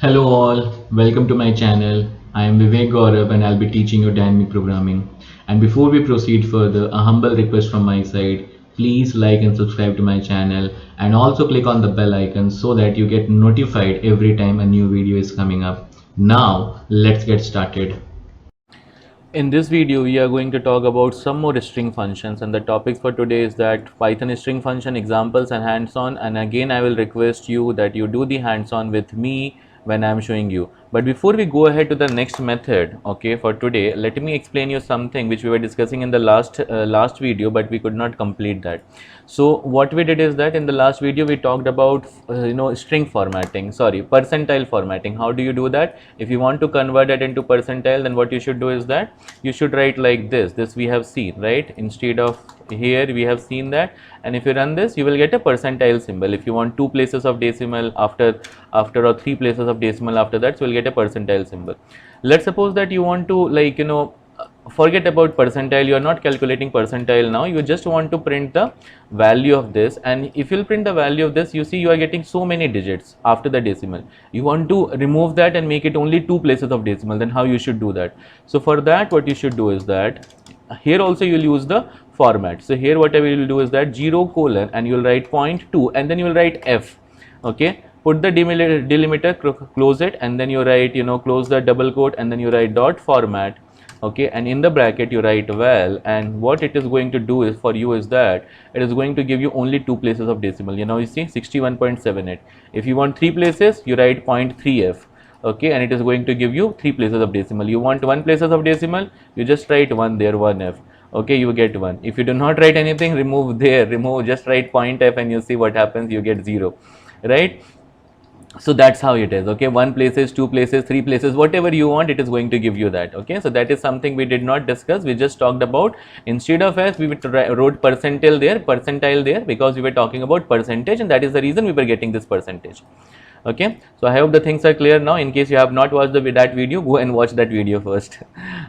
Hello all, welcome to my channel. I am Vivek Gaurav and I'll be teaching you dynamic programming. And before we proceed further, a humble request from my side. Please like and subscribe to my channel and also click on the bell icon so that you get notified every time a new video is coming up. Now, let's get started. In this video, we are going to talk about some more string functions, and the topics for today is that Python string function examples and hands-on. And again, I will request you that you do the hands-on with me when I am showing you. But before we go ahead to the next method, okay, for today, let me explain you something which we were discussing in the last video, but we could not complete that. So what we did is that in the last video we talked about string formatting, sorry, percentile formatting. How do you do that? If you want to convert it into percentile, then what you should do is that you should write like this we have seen, right? Instead of here we have seen that, and if you run this you will get a percentile symbol. If you want two places of decimal after or three places of decimal after that, so you'll get a percentile symbol. Let's suppose that you want to forget about percentile, you are not calculating percentile now, you just want to print the value of this. And if you'll print the value of this, you see you are getting so many digits after the decimal. You want to remove that and make it only two places of decimal. Then how you should do that? So for that, what you should do is that here also you will use the format. So here whatever you will do is that 0 colon and you will write 0.2 and then you will write f. Okay, put the delimiter, close it, and then you write, close the double quote, and then you write dot format. Okay, and in the bracket you write val, and what it is going to do is for you is that it is going to give you only two places of decimal. You see 61.78. If you want three places, you write 0.3f. okay, and it is going to give you three places of decimal. You want one places of decimal, you just write one there, 1f. okay, you get 1. If you do not write anything, remove, just write point f, and you see what happens, you get 0, right? So that's how it is. Okay, one places, two places, three places, whatever you want, it is going to give you that. Okay, so that is something we did not discuss. We just talked about, instead of s we wrote percentile there because we were talking about percentage, and that is the reason we were getting this percentage. Okay, so I hope the things are clear now. In case you have not watched that video, go and watch that video first.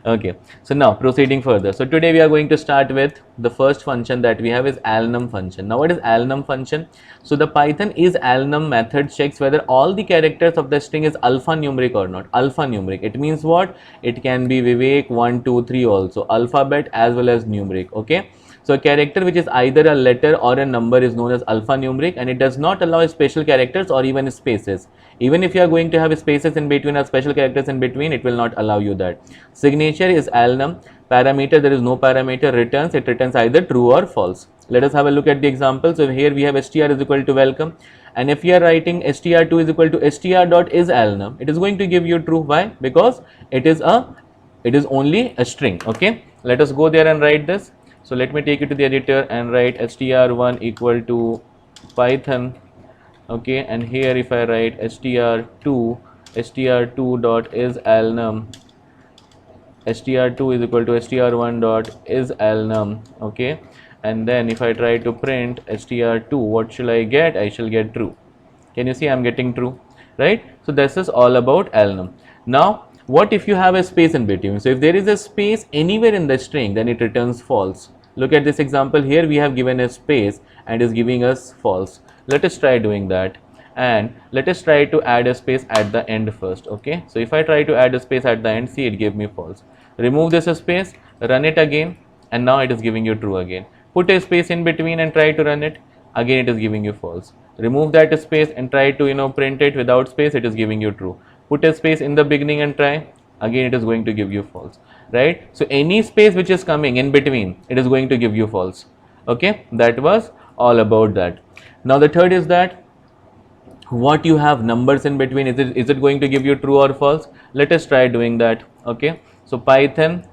Okay, so now proceeding further. So today we are going to start with the first function that we have is alnum function. Now what is alnum function? So the Python is alnum method checks whether all the characters of the string is alphanumeric or not. Alphanumeric, it means what? It can be Vivek 1 2 3 also, alphabet as well as numeric. Okay, so a character which is either a letter or a number is known as alphanumeric, and it does not allow special characters or even spaces. Even if you are going to have spaces in between or special characters in between, it will not allow you that. Signature is alnum. Parameter, there is no parameter. Returns, it returns either true or false. Let us have a look at the example. So here we have str is equal to welcome, and if you are writing str2 is equal to str dot is alnum, it is going to give you true. Why? Because it is only a string. Okay, let us go there and write this. So let me take you to the editor and write str1 equal to Python. Okay, and here if I write str2 dot is alnum, str2 is equal to str1 dot is alnum. Okay, and then if I try to print str2, what shall I get? I shall get true. Can you see I'm getting true, right? So this is all about alnum. Now what if you have a space in between? So if there is a space anywhere in the string, then it returns false. Look at this example here, we have given a space and is giving us false. Let us try doing that, and let us try to add a space at the end first. Okay, so if I try to add a space at the end, see it gave me false. Remove this space, run it again, and now it is giving you true again. Put a space in between and try to run it, again it is giving you false. Remove that space and try to print it without space, it is giving you true. Put a space in the beginning and try, again it is going to give you false, right? So any space which is coming in between, it is going to give you false. Okay, that was all about that. Now the third is that what you have numbers in between, is it going to give you true or false? Let us try doing that. Okay, so Python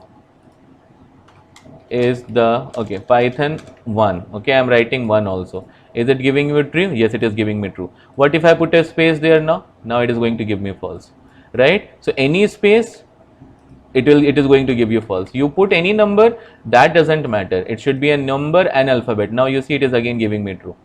is the Python 1. Okay, I'm writing 1 also. Is it giving me true? Yes, it is giving me true. What if I put a space there now? Now it is going to give me false, right? So any space, it is going to give you false. You put any number, that doesn't matter. It should be a number and alphabet. Now you see it is again giving me true,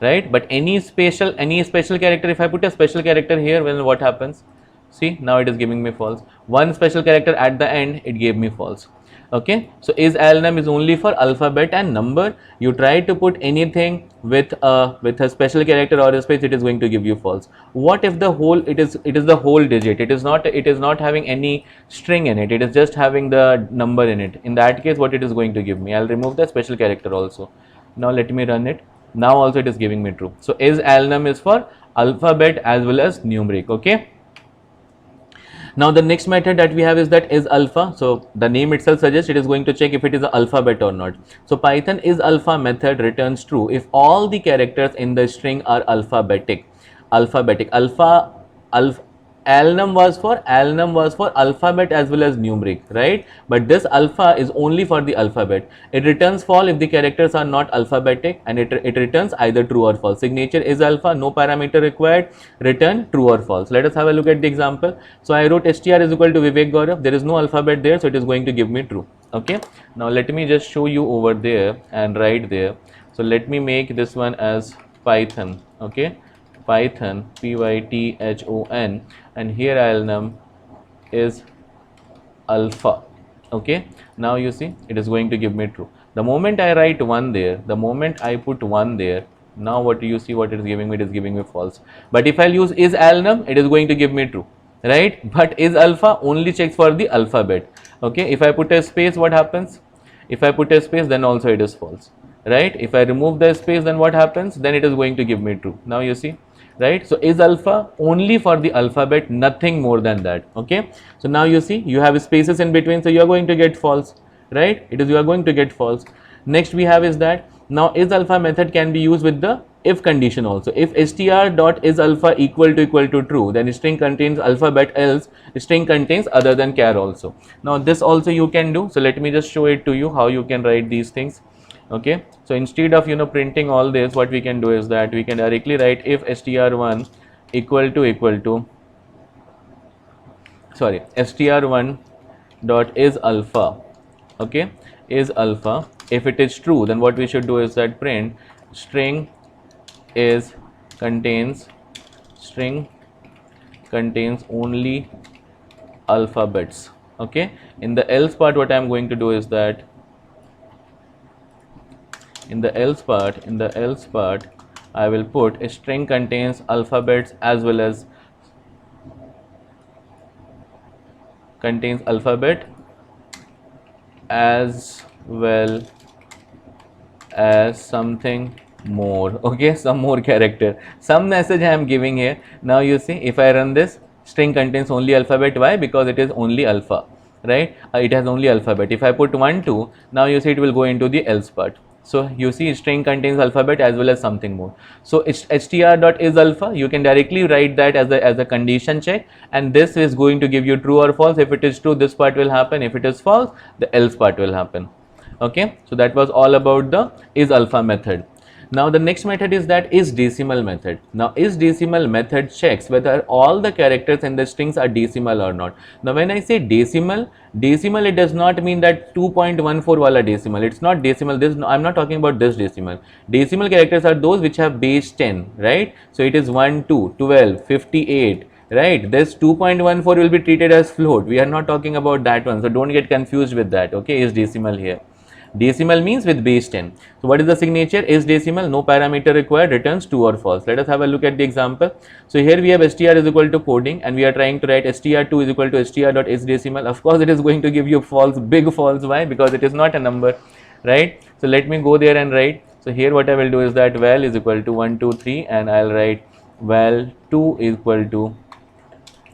right? But any special character, if I put a special character here, well, what happens? See, now it is giving me false. One special character at the end, it gave me false. Okay, so is alnum is only for alphabet and number. You try to put anything with a special character or a space, it is going to give you false. What if the whole, it is the whole digit, it is not having any string in it, it is just having the number in it. In that case, what it is going to give me, I'll remove the special character also. Now let me run it. Now also it is giving me true. So is alnum is for alphabet as well as numeric. Okay, now the next method that we have is that is alpha. So the name itself suggests it is going to check if it is an alphabet or not. So Python is alpha method returns true if all the characters in the string are alphabetic. Alpha alnum was for alphabet as well as numeric, right? But this alpha is only for the alphabet. It returns false if the characters are not alphabetic, and it returns either true or false. Signature is alpha, no parameter required, return true or false. Let us have a look at the example. So I wrote str is equal to Vivek Gaurav. There is no alphabet there, so it is going to give me true. Okay, now let me just show you over there and write there. So let me make this one as Python. Okay, Python, Python, and here alnum is alpha. Okay, now you see it is going to give me true. The moment I write 1 there, the moment I put 1 there, now what do you see, what it is giving me, it is giving me false. But if I'll use is alnum, it is going to give me true, right? But is alpha only checks for the alphabet. Okay, if I put a space, what happens? If I put a space, then also it is false, right? If I remove the space, then what happens? Then it is going to give me true. Now you see, right? So is alpha only for the alphabet, nothing more than that. Okay, so now you see you have spaces in between, so you are going to get false, right? You are going to get false. Next we have is that now is alpha method can be used with the if condition also. If str dot is alpha equal to true, then string contains alphabet, else string contains other than char also. Now this also you can do. So let me just show it to you how you can write these things. Okay, so instead of printing all this, what we can do is that we can directly write if str1 str1 dot is alpha. Okay, is alpha. If it is true, then what we should do is that print string contains only alphabets. Okay, in the else part, what I am going to do is that in the else part I will put a string contains alphabets as well as something more. Okay, some more character, some message I am giving here. Now you see, if I run this, string contains only alphabet. Why? Because it is only alpha, right? It has only alphabet. If I put 1 2, now you see it will go into the else part. So you see string contains alphabet as well as something more. So str dot is alpha, you can directly write that as a condition check, and this is going to give you true or false. If it is true, this part will happen. If it is false, the else part will happen. Okay, so that was all about the is alpha method. Now the next method is that is decimal method. Now is decimal method checks whether all the characters in the strings are decimal or not. Now when I say decimal, it does not mean that 2.14 wala decimal. It's not decimal. I'm not talking about this decimal. Decimal characters are those which have base 10, right? So it is 1, 2, 12, 58. Right, this 2.14 will be treated as float. We are not talking about that one, so don't get confused with that. Okay, is decimal here. Decimal means with base 10. So what is the signature? Is decimal, no parameter required, returns true or false. Let us have a look at the example. So here we have str is equal to coding, and we are trying to write str2 is equal to str dot is decimal. Of course it is going to give you false, big false. Why? Because it is not a number, right? So let me go there and write. So here what I will do is that val is equal to 1 2 3, and I'll write val2 is equal to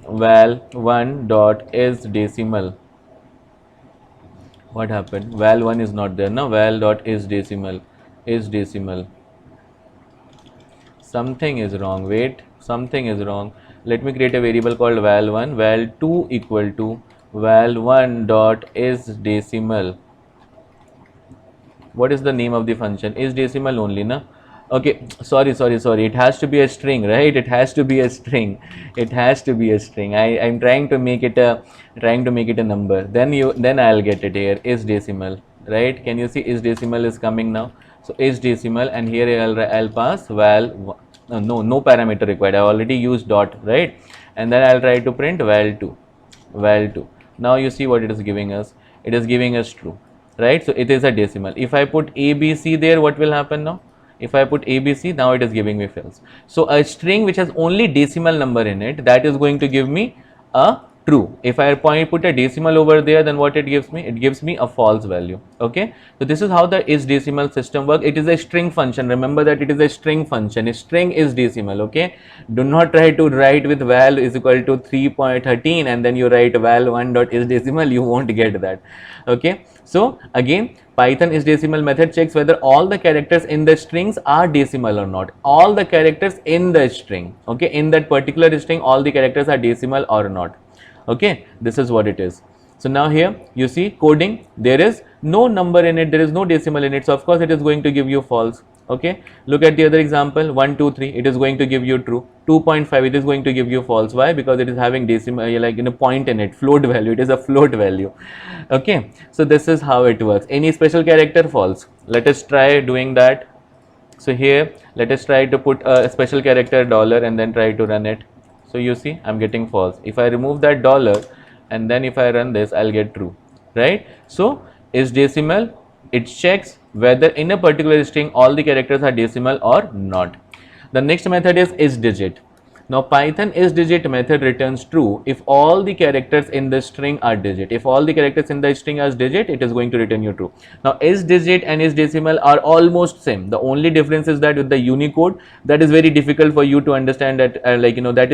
val1 dot is decimal. What happened? Val1 is not there. Now val dot is decimal. Something is wrong. Wait, something is wrong. Let me create a variable called val1. Val2 equal to val1 dot is decimal. What is the name of the function? Is decimal only, na? Okay, sorry, it has to be a string, right? It has to be a string. I'm trying to make it a number. Then I'll get it here. Is decimal, right? Can you see is decimal is coming now? So is decimal, and here I'll pass val. No parameter required. I already used dot, right? And then I'll try to print val2. Now you see what it is giving us. it is giving us true, right? So it is a decimal. If I put ABC there, what will happen now? If I put ABC, now it is giving me false. So a string which has only decimal number in it, that is going to give me a true. If I put a decimal over there, then what it gives me? It gives me a false value. Okay, so this is how the is decimal system works. It is a string function. Remember that it is a string function. A string is decimal. Okay, do not try to write with val is equal to 3.13 and then you write val 1 dot is decimal. You won't get that. Okay, so again, Python is decimal method checks whether all the characters in the strings are decimal or not. All the characters in the string, okay, in that particular string, all the characters are decimal or not. Okay, this is what it is. So now here you see coding, there is no number in it, there is no decimal in it, so of course it is going to give you false. Okay, look at the other example, 1 2 3, it is going to give you true. 2.5, it is going to give you false. Why? Because it is having decimal, like in a point in it, float value, it is a float value. Okay, so this is how it works. Any special character? False. Let us try doing that. So here let us try to put a special character dollar and then try to run it. So you see I'm getting false. If I remove that dollar and then if I run this, I'll get true, right? So is decimal, it checks whether in a particular string all the characters are decimal or not. The next method is digit. Now Python is digit method returns true if all the characters in the string are digit. If all the characters in the string are digit, it is going to return you true. Now is digit and is decimal are almost same. The only difference is that with the Unicode, that is very difficult for you to understand that that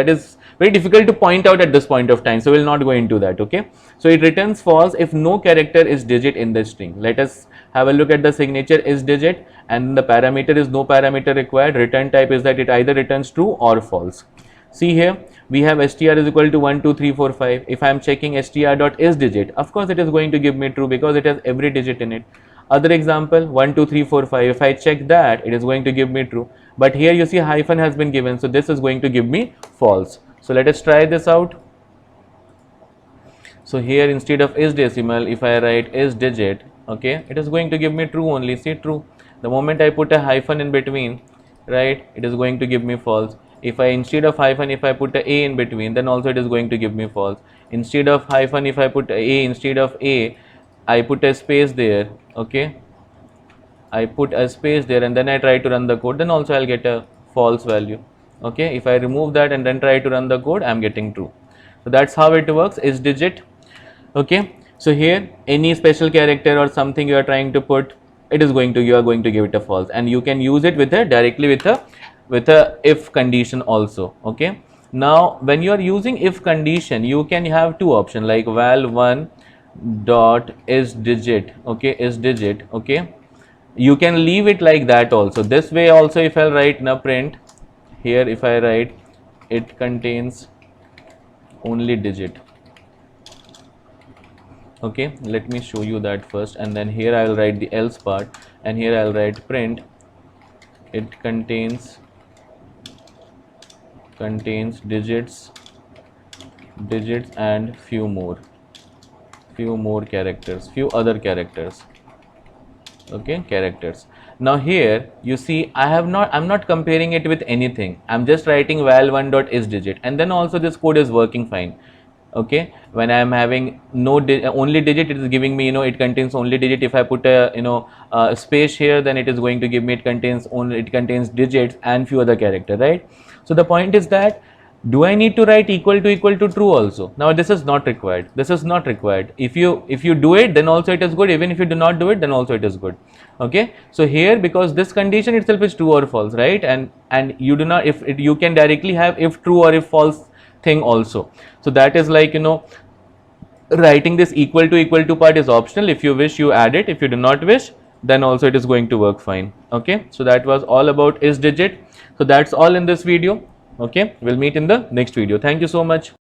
is very difficult to point out at this point of time. So we'll not go into that. Okay. So it returns false if no character is digit in the string. Let us have a look at the signature is digit and the parameter is no parameter required. Return type is that it either returns true or false. See here we have str is equal to 1 2 3 4 5. If I am checking str dot is digit, of course it is going to give me true because it has every digit in it. Other example 1 2 3 4 5, if I check that, it is going to give me true, but here you see hyphen has been given, so this is going to give me false. So let us try this out. So here instead of is decimal, if I write is digit, okay, it is going to give me true only. See, true. The moment I put a hyphen in between, right, it is going to give me false. If I instead of hyphen, if I put a in between, then also it is going to give me false. Instead of hyphen, if I put a instead of a, I put a space there, okay, I put a space there and then I try to run the code, then also I'll get a false value. Okay, if I remove that and then try to run the code, I'm getting true. So that's how it works, is digit. Okay, so here any special character or something you are trying to put, it is going to, you are going to give it a false, and you can use it with a directly with a if condition also. Okay, now when you are using if condition, you can have two options like val1 dot is digit. Okay, is digit. Okay, you can leave it like that also. This way also, if I write na print here, if I write it contains only digit. Okay, let me show you that first, and then here I will write the else part, and here I will write print it contains digits and few more characters, few other characters. Okay, characters. Now here you see I'm not comparing it with anything. I'm just writing val1 dot is digit, and then also this code is working fine. Okay, when I am having no only digit, it is giving me, it contains only digit. If I put a a space here, then it is going to give me it contains digits and few other character, right? So the point is that, do I need to write equal to true also? Now this is not required. This is not required. If you do it, then also it is good. Even if you do not do it, then also it is good. Okay, so here, because this condition itself is true or false, right? And you do not, you can directly have if true or if false thing also. So that is like, writing this equal to part is optional. If you wish, you add it. If you do not wish, then also it is going to work fine. Okay, so that was all about is digit. So that's all in this video. Okay, we'll meet in the next video. Thank you so much.